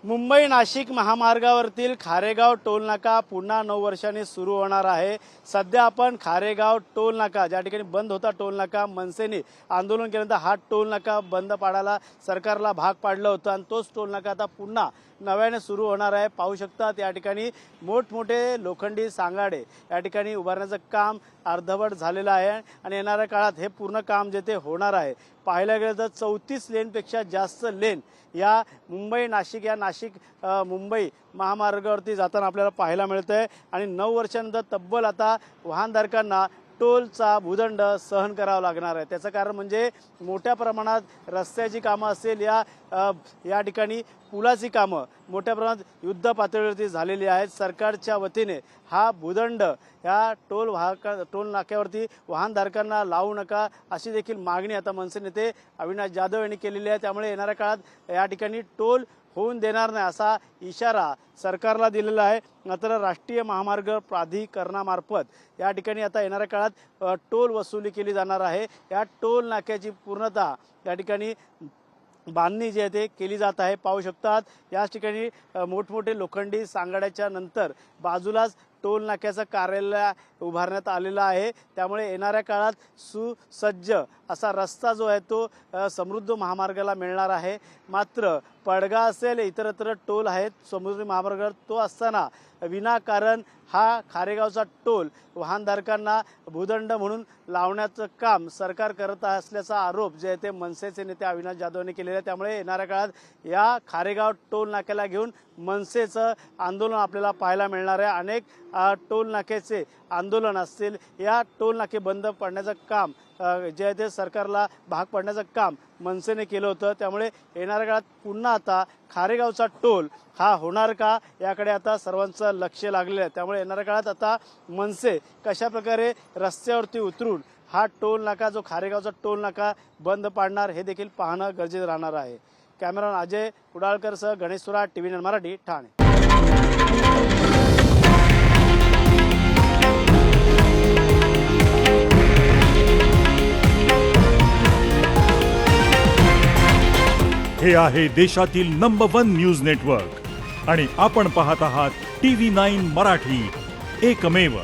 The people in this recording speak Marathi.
मुंबई नाशिक महामार्गावरतील खारेगाव टोलनाका पुन्हा 9 वर्षांनी सुरू होणार आहे। सध्या आपण खारेगाव टोलनाका ज्या ठिकाणी बंद होता टोलनाका मनसेने आंदोलन केल्यानंतर हा टोलनाका बंद पाडायला सरकारला भाग पाडलं होतं आणि तोच टोलनाका आता पुन्हा नव्याने सुरू होणार आहे। पाहू शकतात या ठिकाणी मोठमोठे लोखंडी सांगाडे या ठिकाणी उभारण्याचं काम अर्धवट झालेलं आहे आणि येणाऱ्या काळात हे पूर्ण काम जे ते होणार आहे। पाहायला गेलं तर 34 लेनपेक्षा जास्त लेन या मुंबई नाशिक या नाशिक मुंबई महामार्गावरती जाताना आपल्याला पाहायला मिळतंय आणि 9 वर्षांनंतर तब्बल आता वाहनधारकांना टोलचा भूदंड सहन करावा लागणार आहे। त्याचं कारण म्हणजे मोठ्या प्रमाणात रस्त्याची कामं असेल या ठिकाणी पुलाची कामं मोठ्या प्रमाणात युद्ध पातळीवरती झालेली आहेत। सरकारच्या वतीने हा भूदंड या टोल नाक्यावरती वाहनधारकांना लावू नका अशी देखील मागणी आता मनसे नेते अविनाश जाधव यांनी केलेली आहे। त्यामुळे येणाऱ्या काळात या ठिकाणी टोल होऊन देणार नाही असा इशारा सरकारला दिलेला आहे। मात्र राष्ट्रीय महामार्ग प्राधिकरणामार्फत या ठिकाणी आता येणाऱ्या काळात टोल वसुली केली जाणार आहे। या टोल नाक्याची पूर्णतः या ठिकाणी बांधणी जी आहे ते केली जात आहे। पाहू शकतात याच ठिकाणी मोठमोठे लोखंडी सांगाड्याच्या नंतर बाजूलाच टोल नाक्याचं कार्यालय उभारण्यात आलेलं आहे। त्यामुळे येणाऱ्या काळात सुसज्ज असा रस्ता जो आहे तो समृद्ध महामार्गाला मिळणार आहे। मात्र पडगा असेल इतरत्र टोल आहेत समृद्धी महामार्गावर तो असताना विनाकारण हा खारेगावचा टोल वाहनधारकांना भूदंड म्हणून लावण्याचं काम सरकार करत असल्याचा आरोप जे आहे ते मनसेचे नेते अविनाश जाधव यांनी केलेला आहे। त्यामुळे येणाऱ्या काळात या खारेगाव टोल नाक्याला घेऊन मनसेचं आंदोलन आपल्याला पाहायला मिळणार आहे। अनेक टोल नाक्याचे आंदोलन असतील या टोल नाके बंद पडण्याचं काम जे आहे ते सरकारला भाग पडण्याचं काम मनसेने केलं होतं। त्यामुळे येणाऱ्या काळात पुन्हा आता खारेगावचा टोल हा होणार का याकडे आता सर्वांचं लक्ष लागलेलं आहे। त्यामुळे येणाऱ्या काळात आता मनसे कशा प्रकारे रस्त्यावरती उतरून हा टोल नाका जो खारेगावचा टोल नाका बंद पाडणार हे देखील पाहणं गरजेचं राहणार आहे। कॅमेरामॅन अजय उडाळकरसह गणेश सुराट, TV9 मराठी, ठाणे। हे आहे देशातील नंबर 1 न्यूज नेटवर्क आणि आपण पाहत आहात TV9 मराठी, एकमेव।